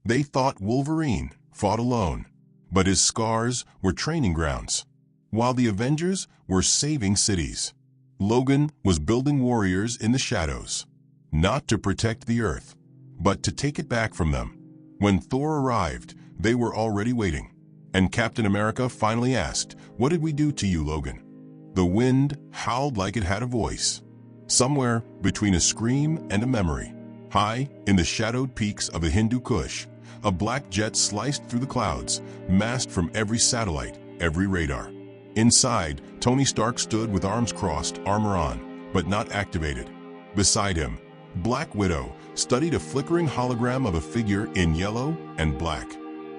They thought Wolverine fought alone, but his scars were training grounds. While the Avengers were saving cities, Logan was building warriors in the shadows, not to protect the Earth, but to take it back from them. When Thor arrived, they were already waiting, and Captain America finally asked, "What did we do to you, Logan?" The wind howled like it had a voice, somewhere between a scream and a memory. High in the shadowed peaks of the Hindu Kush, a black jet sliced through the clouds, masked from every satellite, every radar. Inside, Tony Stark stood with arms crossed, armor on, but not activated. Beside him, Black Widow studied a flickering hologram of a figure in yellow and black.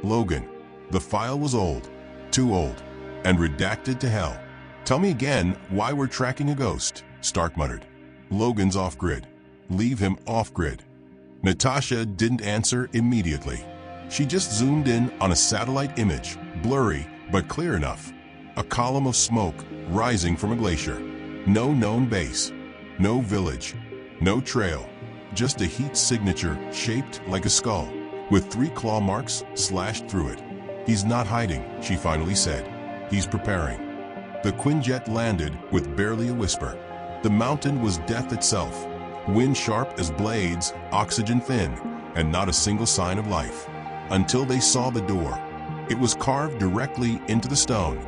Logan. The file was old, too old, and redacted to hell. "Tell me again why we're tracking a ghost," Stark muttered. "Logan's off-grid. Leave him off-grid." Natasha didn't answer immediately. She just zoomed in on a satellite image, blurry but clear enough. A column of smoke rising from a glacier. No known base, no village, no trail, just a heat signature shaped like a skull, with 3 claw marks slashed through it. "He's not hiding," she finally said. "He's preparing." The Quinjet landed with barely a whisper. The mountain was death itself, wind sharp as blades, oxygen thin, and not a single sign of life. Until they saw the door. It was carved directly into the stone.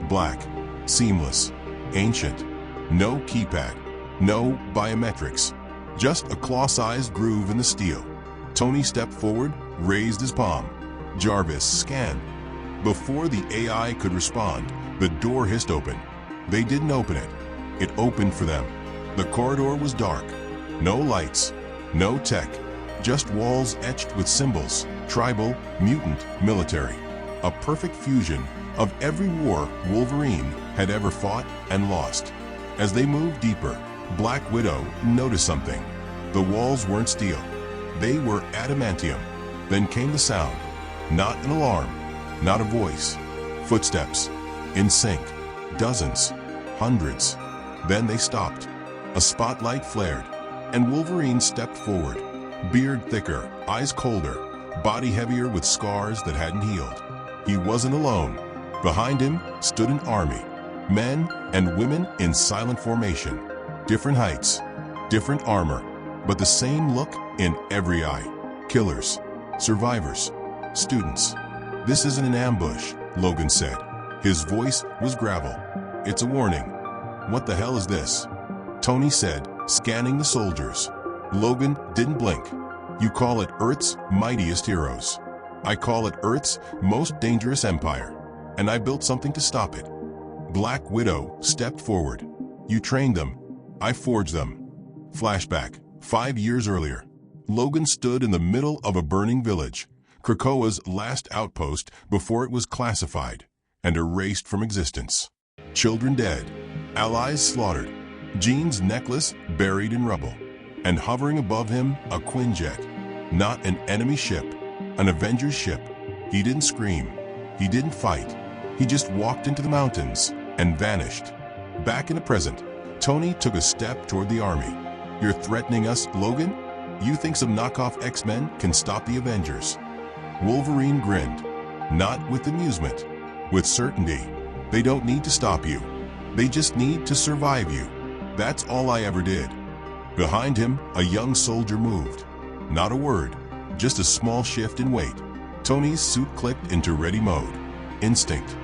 Black, seamless, ancient. No keypad, no biometrics. Just a claw-sized groove in the steel. Tony stepped forward, raised his palm. "Jarvis, scan." Before the AI could respond, the door hissed open. They didn't open it. It opened for them. The corridor was dark. No lights, no tech, just walls etched with symbols, tribal, mutant, military. A perfect fusion of every war Wolverine had ever fought and lost. As they moved deeper, Black Widow noticed something. The walls weren't steel. They were adamantium. Then came the sound. Not an alarm, not a voice. Footsteps. In sync. Dozens. Hundreds. Then they stopped. A spotlight flared, and Wolverine stepped forward. Beard thicker, eyes colder, body heavier with scars that hadn't healed. He wasn't alone. Behind him stood an army. Men and women in silent formation. Different heights, different armor, but the same look in every eye. Killers, survivors, students. "This isn't an ambush," Logan said. His voice was gravel. "It's a warning." "What the hell is this?" Tony said, scanning the soldiers. Logan didn't blink. "You call it Earth's mightiest heroes. I call it Earth's most dangerous empire, and I built something to stop it." Black Widow stepped forward. "You trained them. I forged them." Flashback, 5 years earlier. Logan stood in the middle of a burning village, Krakoa's last outpost before it was classified and erased from existence. Children dead, allies slaughtered, Jean's necklace buried in rubble, and hovering above him a Quinjet. Not an enemy ship, an Avengers ship. He didn't scream. He didn't fight. He just walked into the mountains and vanished. Back in the present, Tony took a step toward the army. "You're threatening us, Logan? You think some knockoff X-Men can stop the Avengers?" Wolverine grinned. Not with amusement, with certainty. "They don't need to stop you. They just need to survive you. That's all I ever did." Behind him, a young soldier moved. Not a word, just a small shift in weight. Tony's suit clicked into ready mode. Instinct.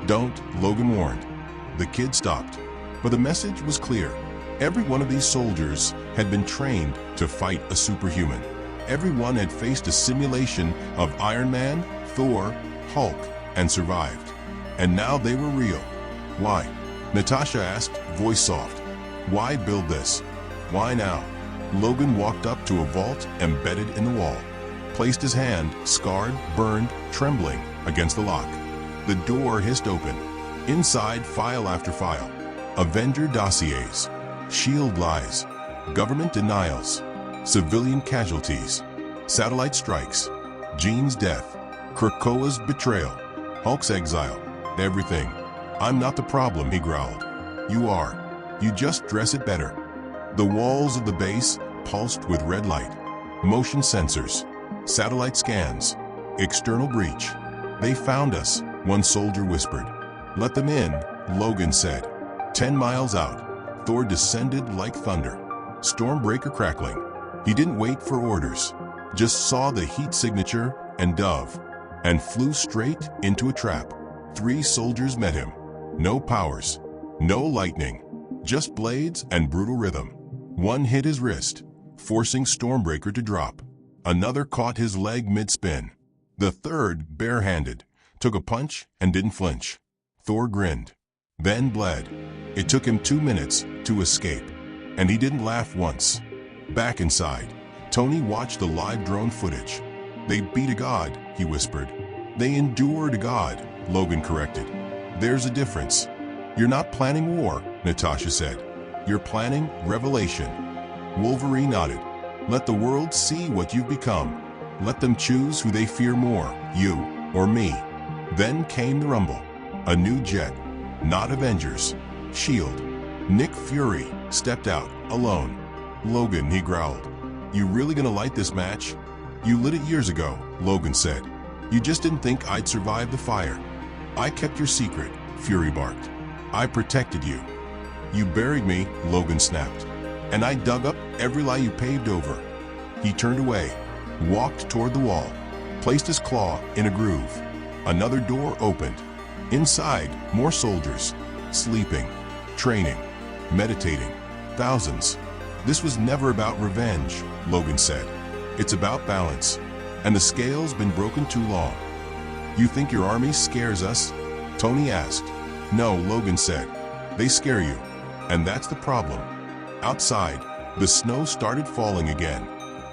"Don't," Logan warned. The kid stopped, but the message was clear. Every one of these soldiers had been trained to fight a superhuman. Everyone had faced a simulation of Iron Man, Thor, Hulk, and survived. And now they were real. "Why?" Natasha asked, voice soft. "Why build this? Why now?" Logan walked up to a vault embedded in the wall, placed his hand, scarred, burned, trembling, against the lock. The door hissed open. Inside, file after file. Avenger dossiers, shield lies, government denials, civilian casualties, satellite strikes, Jean's death, Krakoa's betrayal, Hulk's exile, everything. "I'm not the problem," he growled. "You are. You just dress it better." The walls of the base pulsed with red light. Motion sensors, satellite scans, External breach. They found us, one soldier whispered. Let them in, Logan said. 10 miles out, Thor descended like thunder. Stormbreaker crackling. He didn't wait for orders, just saw the heat signature and dove, and flew straight into a trap. 3 soldiers met him. No powers, no lightning, just blades and brutal rhythm. One hit his wrist, forcing Stormbreaker to drop. Another caught his leg mid-spin. The third, barehanded, took a punch and didn't flinch. Thor grinned, then bled. It took him 2 minutes to escape, and he didn't laugh once. Back inside, Tony watched the live drone footage. They beat a god, he whispered. They endured a god, Logan corrected. There's a difference. You're not planning war, Natasha said. You're planning revelation. Wolverine nodded. Let the world see what you've become. Let them choose who they fear more, you or me. Then came the rumble. A new jet, not Avengers. S.H.I.E.L.D. Nick Fury stepped out, alone. Logan, he growled. You really gonna light this match? You lit it years ago, Logan said. You just didn't think I'd survive the fire. I kept your secret, Fury barked. I protected you. You buried me, Logan snapped. And I dug up every lie you paved over. He turned away, walked toward the wall, placed his claw in a groove. Another door opened. Inside, more soldiers, sleeping, training, meditating, thousands. This was never about revenge, Logan said. It's about balance, and the scale's been broken too long. You think your army scares us? Tony asked. No, Logan said. They scare you, and that's the problem. Outside, the snow started falling again,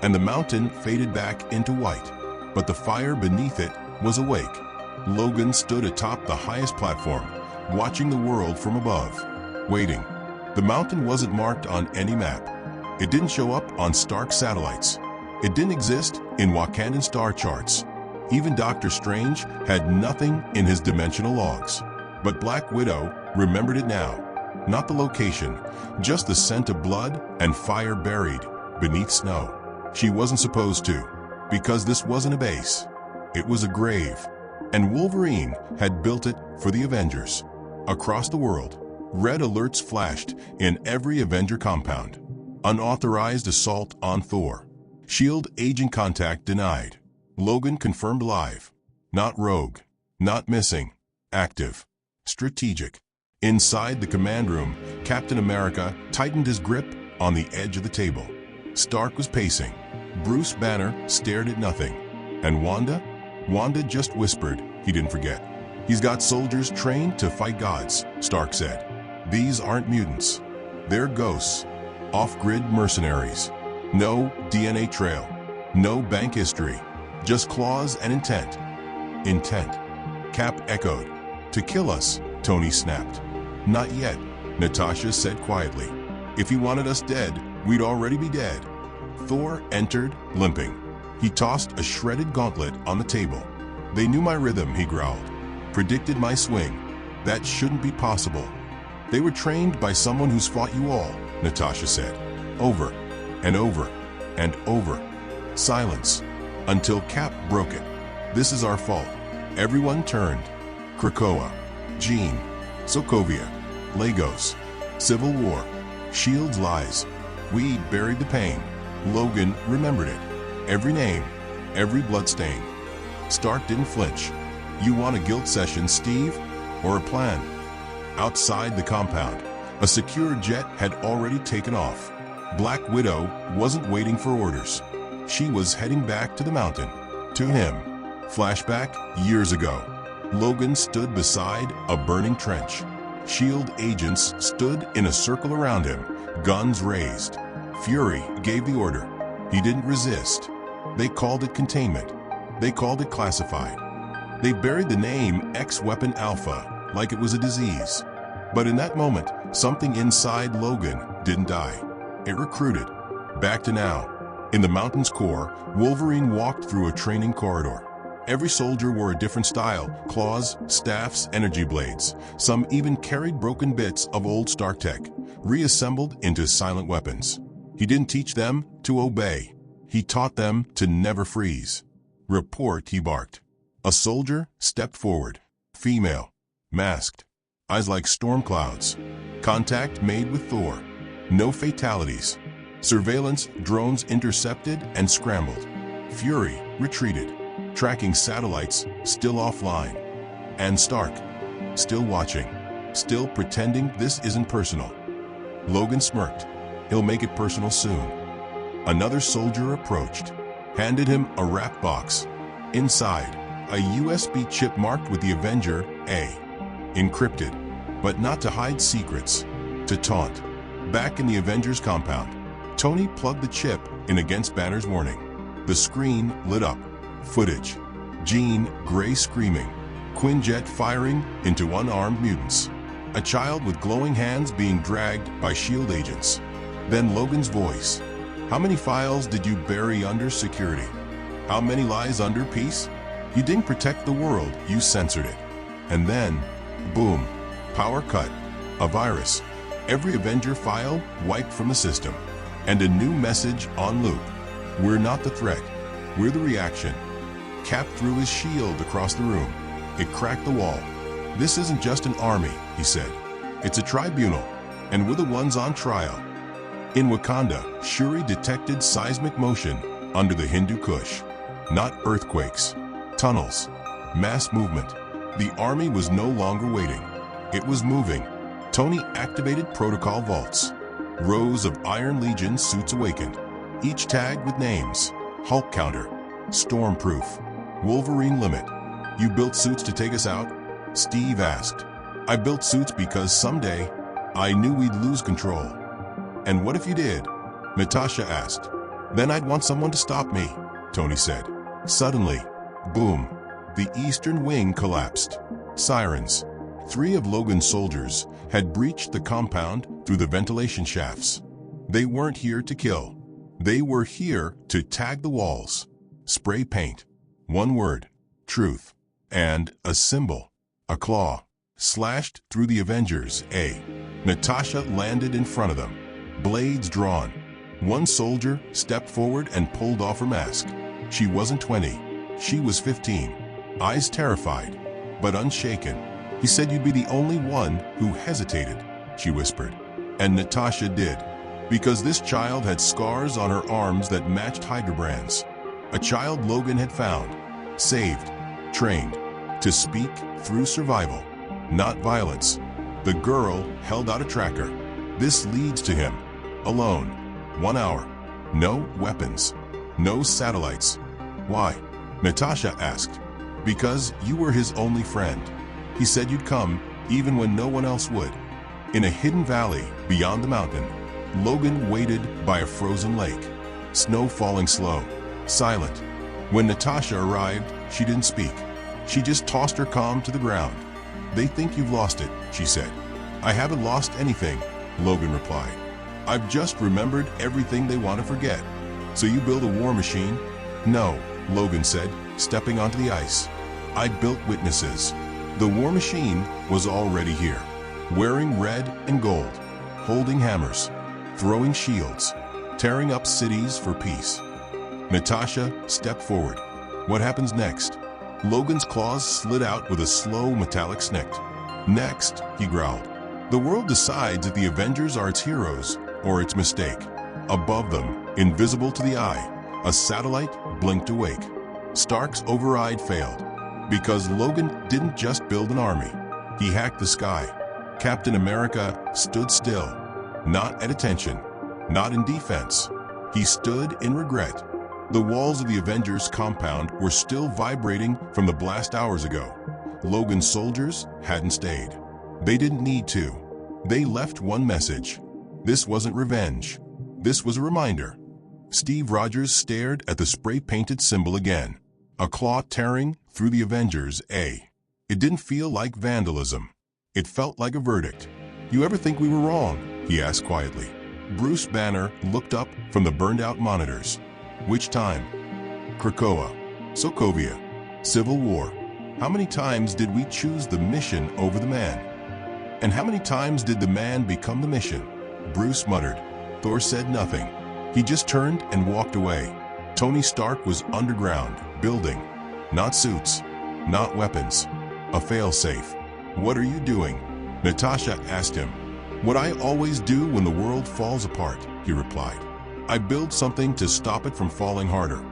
and the mountain faded back into white, but the fire beneath it was awake. Logan stood atop the highest platform, watching the world from above, waiting. The mountain wasn't marked on any map. It didn't show up on Stark satellites. It didn't exist in Wakandan star charts. Even Doctor Strange had nothing in his dimensional logs. But Black Widow remembered it now. Not the location, just the scent of blood and fire buried beneath snow. She wasn't supposed to, because this wasn't a base. It was a grave. And Wolverine had built it for the Avengers. Across the world, red alerts flashed in every Avenger compound. Unauthorized assault on Thor. S.H.I.E.L.D. agent contact denied. Logan confirmed live. Not rogue. Not missing. Active. Strategic. Inside the command room, Captain America tightened his grip on the edge of the table. Stark was pacing. Bruce Banner stared at nothing. And Wanda? Wanda just whispered he didn't forget. He's got soldiers trained to fight gods, Stark said. These aren't mutants. They're ghosts. Off-grid mercenaries. No DNA trail. No bank history. Just claws and intent. Intent. Cap echoed. To kill us, Tony snapped. Not yet, Natasha said quietly. If he wanted us dead, we'd already be dead. Thor entered, limping. He tossed a shredded gauntlet on the table. They knew my rhythm, he growled. Predicted my swing. That shouldn't be possible. They were trained by someone who's fought you all, Natasha said. Over and over and over. Silence. Until Cap broke it. This is our fault. Everyone turned. Krakoa. Jean. Sokovia. Lagos. Civil War. S.H.I.E.L.D.'s lies. We buried the pain. Logan remembered it. Every name. Every bloodstain. Stark didn't flinch. You want a guilt session, Steve? Or a plan? Outside the compound, a secure jet had already taken off. Black Widow wasn't waiting for orders. She was heading back to the mountain. To him. Flashback years ago. Logan stood beside a burning trench. S.H.I.E.L.D. agents stood in a circle around him, guns raised. Fury gave the order. He didn't resist. They called it containment. They called it classified. They buried the name X-Weapon Alpha like it was a disease. But in that moment, something inside Logan didn't die. It recruited. Back to now. In the mountain's core, Wolverine walked through a training corridor. Every soldier wore a different style: claws, staffs, energy blades. Some even carried broken bits of old Stark tech, reassembled into silent weapons. He didn't teach them to obey. He taught them to never freeze. Report, he barked. A soldier stepped forward. Female. Masked. Eyes like storm clouds. Contact made with Thor. No fatalities. Surveillance drones intercepted and scrambled. Fury retreated. Tracking satellites still offline. And Stark, still watching. Still pretending this isn't personal. Logan smirked. He'll make it personal soon. Another soldier approached. Handed him a wrap box. Inside, a USB chip marked with the Avenger A. Encrypted, but not to hide secrets. To taunt. Back in the Avengers compound, Tony plugged the chip in against Banner's warning. The screen lit up. Footage. Jean Grey screaming. Quinjet firing into unarmed mutants. A child with glowing hands being dragged by S.H.I.E.L.D. agents. Then Logan's voice. How many files did you bury under security? How many lies under peace? You didn't protect the world, you censored it. And then, boom, power cut, a virus. Every Avenger file wiped from the system. And a new message on loop. We're not the threat, we're the reaction. Cap threw his shield across the room. It cracked the wall. This isn't just an army, he said. It's a tribunal, and we're the ones on trial. In Wakanda, Shuri detected seismic motion under the Hindu Kush. Not earthquakes, tunnels, mass movement. The army was no longer waiting. It was moving. Tony activated protocol vaults. Rows of Iron Legion suits awakened, each tagged with names. Hulk counter, Stormproof, Wolverine limit. You built suits to take us out? Steve asked. I built suits because someday I knew we'd lose control. And what if you did? Natasha asked. Then I'd want someone to stop me, Tony said. Suddenly, boom, the eastern wing collapsed. Sirens. 3 of Logan's soldiers had breached the compound through the ventilation shafts. They weren't here to kill. They were here to tag the walls. Spray paint. One word. Truth. And a symbol. A claw. Slashed through the Avengers A. Natasha landed in front of them. Blades drawn. One soldier stepped forward and pulled off her mask. She wasn't 20. She was 15. Eyes terrified, but unshaken. He said you'd be the only one who hesitated, she whispered. And Natasha did. Because this child had scars on her arms that matched Hydra brands. A child Logan had found. Saved. Trained. To speak through survival, not violence. The girl held out a tracker. This leads to him. Alone. 1 hour. No weapons. No satellites. Why? Natasha asked. Because you were his only friend. He said you'd come, even when no one else would. In a hidden valley beyond the mountain, Logan waited by a frozen lake. Snow falling slow. Silent. When Natasha arrived, she didn't speak. She just tossed her comm to the ground. They think you've lost it, she said. I haven't lost anything, Logan replied. I've just remembered everything they want to forget. So you build a war machine? No, Logan said, stepping onto the ice. I built witnesses. The war machine was already here, wearing red and gold, holding hammers, throwing shields, tearing up cities for peace. Natasha stepped forward. What happens next? Logan's claws slid out with a slow metallic snick. Next, he growled. The world decides if the Avengers are its heroes or its mistake. Above them, invisible to the eye, a satellite blinked awake. Stark's override failed. Because Logan didn't just build an army. He hacked the sky. Captain America stood still. Not at attention. Not in defense. He stood in regret. The walls of the Avengers compound were still vibrating from the blast hours ago. Logan's soldiers hadn't stayed. They didn't need to. They left one message. This wasn't revenge. This was a reminder. Steve Rogers stared at the spray-painted symbol again. A claw tearing through the Avengers A. It didn't feel like vandalism. It felt like a verdict. You ever think we were wrong? He asked quietly. Bruce Banner looked up from the burned-out monitors. Which time? Krakoa. Sokovia. Civil War. How many times did we choose the mission over the man? And how many times did the man become the mission? Bruce muttered. Thor said nothing. He just turned and walked away. Tony Stark was underground, building. Not suits. not weapons. A failsafe. What are you doing? Natasha asked him. What I always do when the world falls apart, he replied. I build something to stop it from falling harder.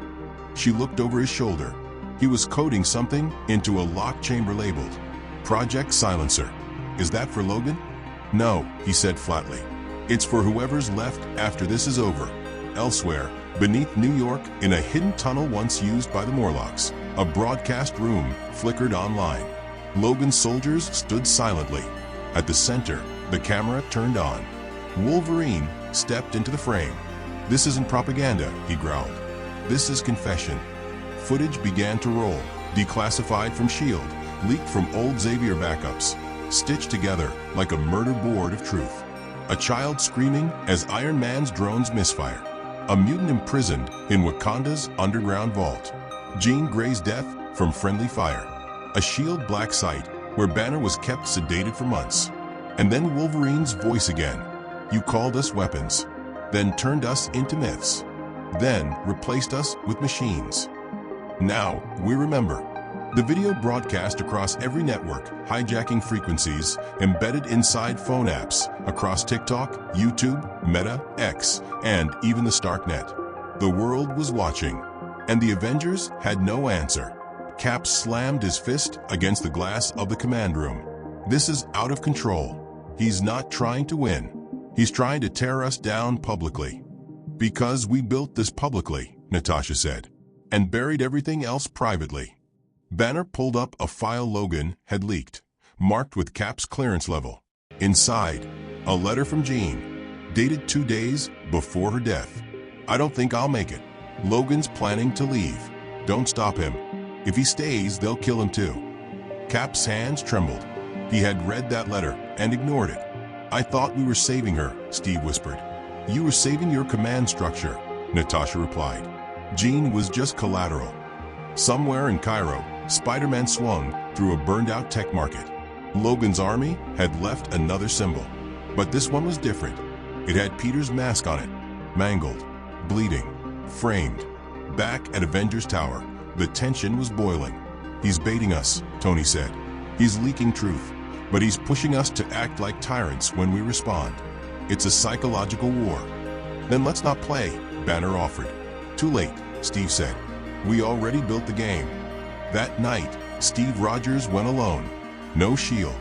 She looked over his shoulder. He was coding something into a lock chamber labeled Project Silencer. Is that for Logan? No, he said flatly. It's for whoever's left after this is over. Elsewhere, beneath New York, in a hidden tunnel once used by the Morlocks, a broadcast room flickered online. Logan's soldiers stood silently. At the center, the camera turned on. Wolverine stepped into the frame. This isn't propaganda, he growled. This is confession. Footage began to roll, declassified from S.H.I.E.L.D., leaked from old Xavier backups, stitched together like a murder board of truth. A child screaming as Iron Man's drones misfire. A mutant imprisoned in Wakanda's underground vault. Jean Grey's death from friendly fire. A S.H.I.E.L.D. black site where Banner was kept sedated for months. And then Wolverine's voice again. You called us weapons, then turned us into myths, then replaced us with machines. Now, we remember. The video broadcast across every network, hijacking frequencies embedded inside phone apps across TikTok, YouTube, Meta, X, and even the Starknet. The world was watching, and the Avengers had no answer. Cap slammed his fist against the glass of the command room. This is out of control. He's not trying to win. He's trying to tear us down publicly. Because we built this publicly, Natasha said, and buried everything else privately. Banner pulled up a file Logan had leaked, marked with Cap's clearance level. Inside, a letter from Jean, dated 2 days before her death. I don't think I'll make it. Logan's planning to leave. Don't stop him. If he stays, they'll kill him too. Cap's hands trembled. He had read that letter and ignored it. I thought we were saving her, Steve whispered. You were saving your command structure, Natasha replied. Jean was just collateral. Somewhere in Cairo, Spider-Man swung through a burned-out tech market. Logan's army had left another symbol. But this one was different. It had Peter's mask on it, mangled, bleeding, framed. Back at Avengers Tower, the tension was boiling. He's baiting us, Tony said. He's leaking truth, but he's pushing us to act like tyrants when we respond. It's a psychological war. Then let's not play, Banner offered. Too late, Steve said. We already built the game. That night, Steve Rogers went alone. No shield,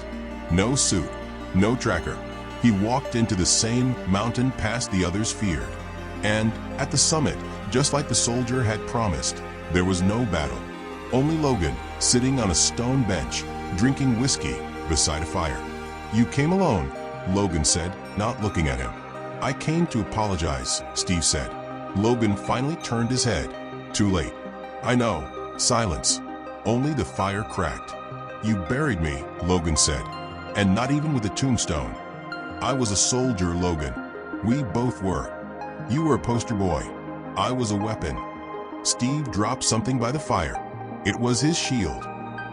no suit, no tracker. He walked into the same mountain pass the others feared. And at the summit, just like the soldier had promised, there was no battle. Only Logan, sitting on a stone bench, drinking whiskey beside a fire. You came alone, Logan said, not looking at him. I came to apologize, Steve said. Logan finally turned his head. Too late. I know. Silence. Only the fire cracked. You buried me, Logan said. And not even with a tombstone. I was a soldier, Logan. We both were. You were a poster boy. I was a weapon. Steve dropped something by the fire. It was his shield.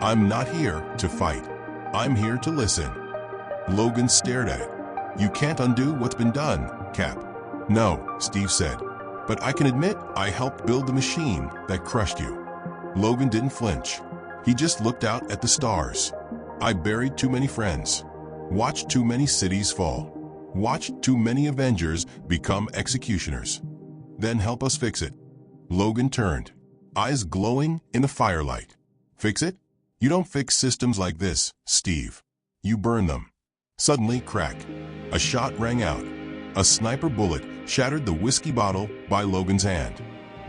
I'm not here to fight. I'm here to listen. Logan stared at it. You can't undo what's been done, Cap. No, Steve said. But I can admit I helped build the machine that crushed you. Logan didn't flinch. He just looked out at the stars. I buried too many friends. Watched too many cities fall. Watched too many Avengers become executioners. Then help us fix it. Logan turned, eyes glowing in the firelight. Fix it? You don't fix systems like this, Steve. You burn them. Suddenly, crack. A shot rang out. A sniper bullet shattered the whiskey bottle by Logan's hand.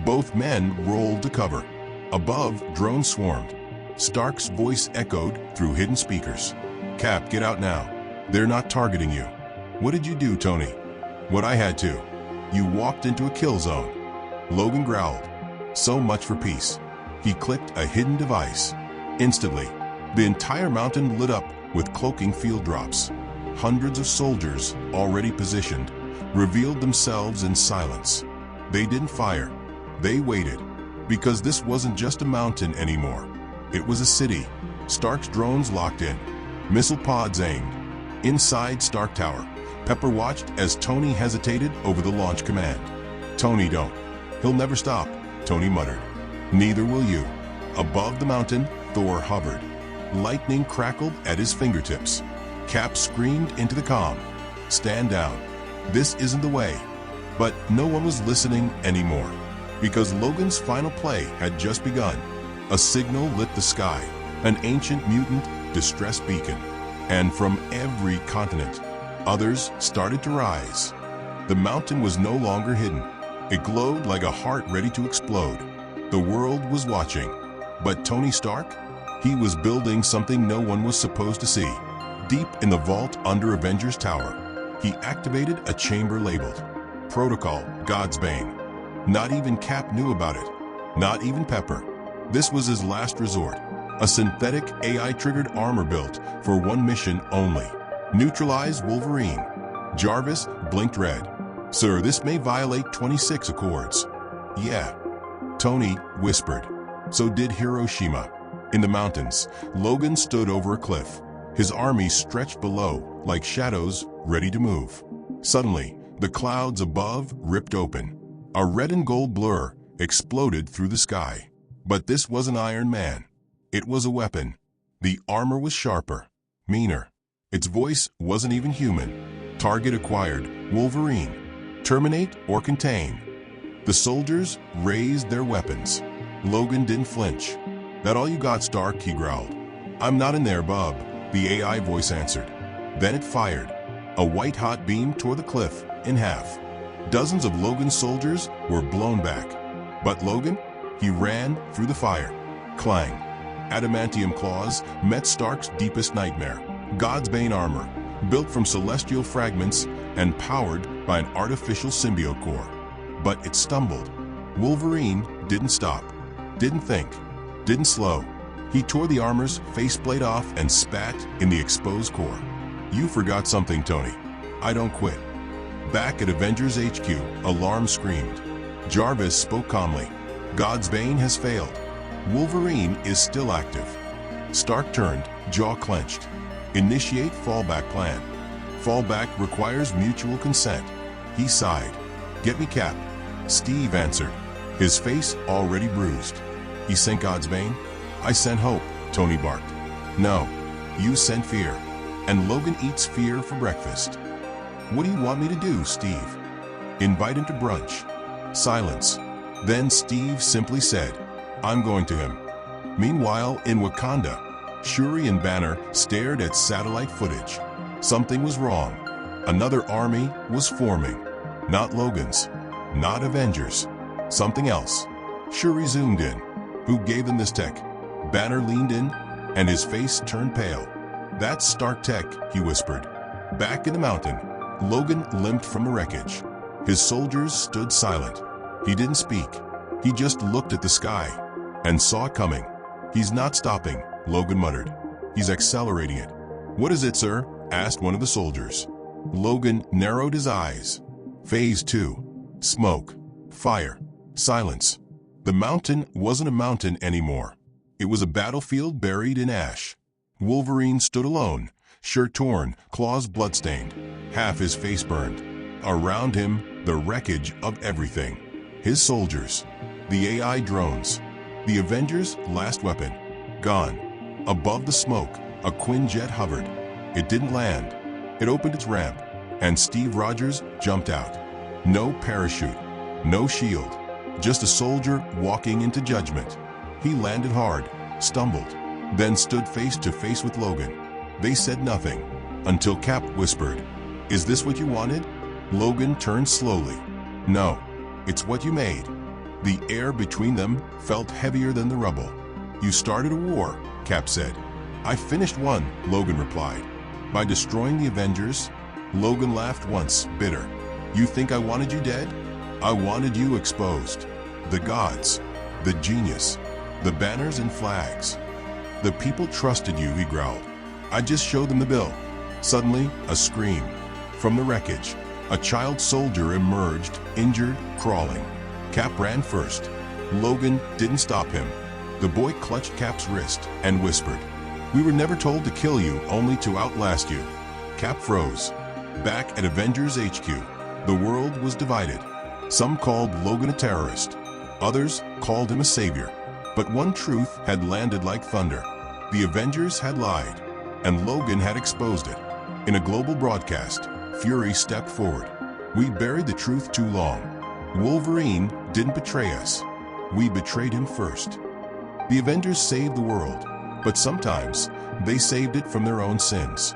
Both men rolled to cover. Above, drones swarmed. Stark's voice echoed through hidden speakers. Cap, get out now. They're not targeting you. What did you do, Tony? What I had to. You walked into a kill zone. Logan growled. So much for peace. He clicked a hidden device. Instantly, the entire mountain lit up with cloaking field drops. Hundreds of soldiers, already positioned, revealed themselves in silence. They didn't fire. They waited. Because this wasn't just a mountain anymore. It was a city. Stark's drones locked in. Missile pods aimed. Inside Stark Tower, Pepper watched as Tony hesitated over the launch command. Tony, don't. He'll never stop, Tony muttered. Neither will you. Above the mountain, Thor hovered. Lightning crackled at his fingertips. Cap screamed into the calm, "Stand down. This isn't the way." But no one was listening anymore, because Logan's final play had just begun. A signal lit the sky, an ancient mutant distress beacon, and from every continent, others started to rise. The mountain was no longer hidden. It glowed like a heart ready to explode. The world was watching. But Tony Stark? He was building something no one was supposed to see. Deep in the vault under Avengers Tower, he activated a chamber labeled Protocol God's Bane. Not even Cap knew about it. Not even Pepper. This was his last resort. A synthetic AI-triggered armor built for one mission only. Neutralize Wolverine. Jarvis blinked red. "Sir, this may violate 26 Accords." "Yeah," Tony whispered. So did Hiroshima. In the mountains, Logan stood over a cliff. His army stretched below, like shadows ready to move. Suddenly, the clouds above ripped open. A red and gold blur exploded through the sky. But this wasn't Iron Man. It was a weapon. The armor was sharper, meaner. Its voice wasn't even human. Target acquired, Wolverine. Terminate or contain. The soldiers raised their weapons. Logan didn't flinch. "That all you got, Stark?" he growled. "I'm not in there, bub," the AI voice answered. Then it fired. A white-hot beam tore the cliff in half. Dozens of Logan's soldiers were blown back. But Logan? He ran through the fire. Clang. Adamantium claws met Stark's deepest nightmare. God's Bane armor, built from celestial fragments and powered by an artificial symbiote core. But it stumbled. Wolverine didn't stop. Didn't think. Didn't slow. He tore the armor's faceplate off and spat in the exposed core. "You forgot something, Tony. I don't quit." Back at Avengers HQ, alarm screamed. Jarvis spoke calmly. "God's Bane has failed. Wolverine is still active." Stark turned, jaw clenched. "Initiate fallback plan. Fallback requires mutual consent." He sighed. "Get me Cap." Steve answered, his face already bruised. "He sent God's Bane? I sent hope," Tony barked. "No, you sent fear. And Logan eats fear for breakfast." "What do you want me to do, Steve?" "Invite him to brunch." Silence. Then Steve simply said, "I'm going to him." Meanwhile, in Wakanda, Shuri and Banner stared at satellite footage. Something was wrong. Another army was forming. Not Logan's. Not Avengers. Something else. Shuri zoomed in. "Who gave them this tech?" Banner leaned in, and his face turned pale. "That's Stark tech," he whispered. Back in the mountain, Logan limped from the wreckage. His soldiers stood silent. He didn't speak. He just looked at the sky and saw it coming. "He's not stopping," Logan muttered. "He's accelerating it." "What is it, sir?" asked one of the soldiers. Logan narrowed his eyes. Phase 2. Smoke. Fire. Silence. The mountain wasn't a mountain anymore. It was a battlefield buried in ash. Wolverine stood alone, shirt torn, claws bloodstained, half his face burned. Around him, the wreckage of everything. His soldiers, the AI drones, the Avengers' last weapon, gone. Above the smoke, a Quinjet hovered. It didn't land. It opened its ramp, and Steve Rogers jumped out. No parachute, no shield, just a soldier walking into judgment. He landed hard, stumbled, then stood face to face with Logan. They said nothing, until Cap whispered, "Is this what you wanted?" Logan turned slowly. "No, it's what you made." The air between them felt heavier than the rubble. "You started a war," Cap said. "I finished one," Logan replied. "By destroying the Avengers." Logan laughed once, bitter. "You think I wanted you dead? I wanted you exposed. The gods, the genius, the banners and flags. The people trusted you," he growled. "I just showed them the bill." Suddenly, a scream. From the wreckage, a child soldier emerged, injured, crawling. Cap ran first. Logan didn't stop him. The boy clutched Cap's wrist and whispered, "We were never told to kill you, only to outlast you." Cap froze. Back at Avengers HQ, the world was divided. Some called Logan a terrorist. Others called him a savior. But one truth had landed like thunder. The Avengers had lied, and Logan had exposed it. In a global broadcast, Fury stepped forward. "We buried the truth too long. Wolverine didn't betray us. We betrayed him first." The Avengers saved the world, but sometimes they saved it from their own sins.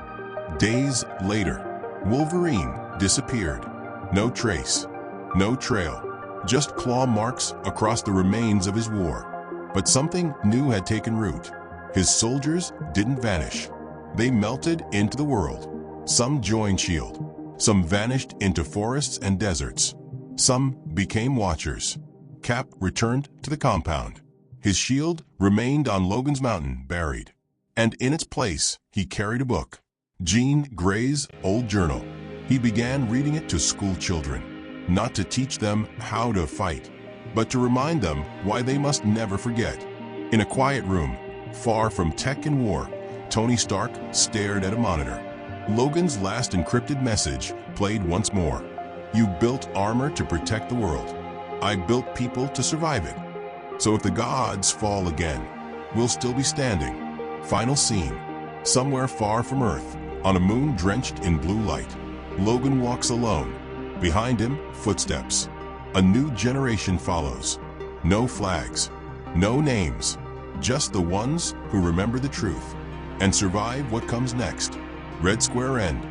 Days later, Wolverine disappeared. No trace, no trail, just claw marks across the remains of his war. But something new had taken root. His soldiers didn't vanish. They melted into the world. Some joined S.H.I.E.L.D. Some vanished into forests and deserts. Some became watchers. Cap returned to the compound. His shield remained on Logan's mountain, buried. And in its place, he carried a book. Jean Grey's old journal. He began reading it to school children, not to teach them how to fight, but to remind them why they must never forget. In a quiet room, far from tech and war, Tony Stark stared at a monitor. Logan's last encrypted message played once more. "You built armor to protect the world. I built people to survive it. So if the gods fall again, we'll still be standing." Final scene. Somewhere far from Earth, on a moon drenched in blue light, Logan walks alone. Behind him, footsteps. A new generation follows. No flags, no names, just the ones who remember the truth and survive what comes next. Red Square End.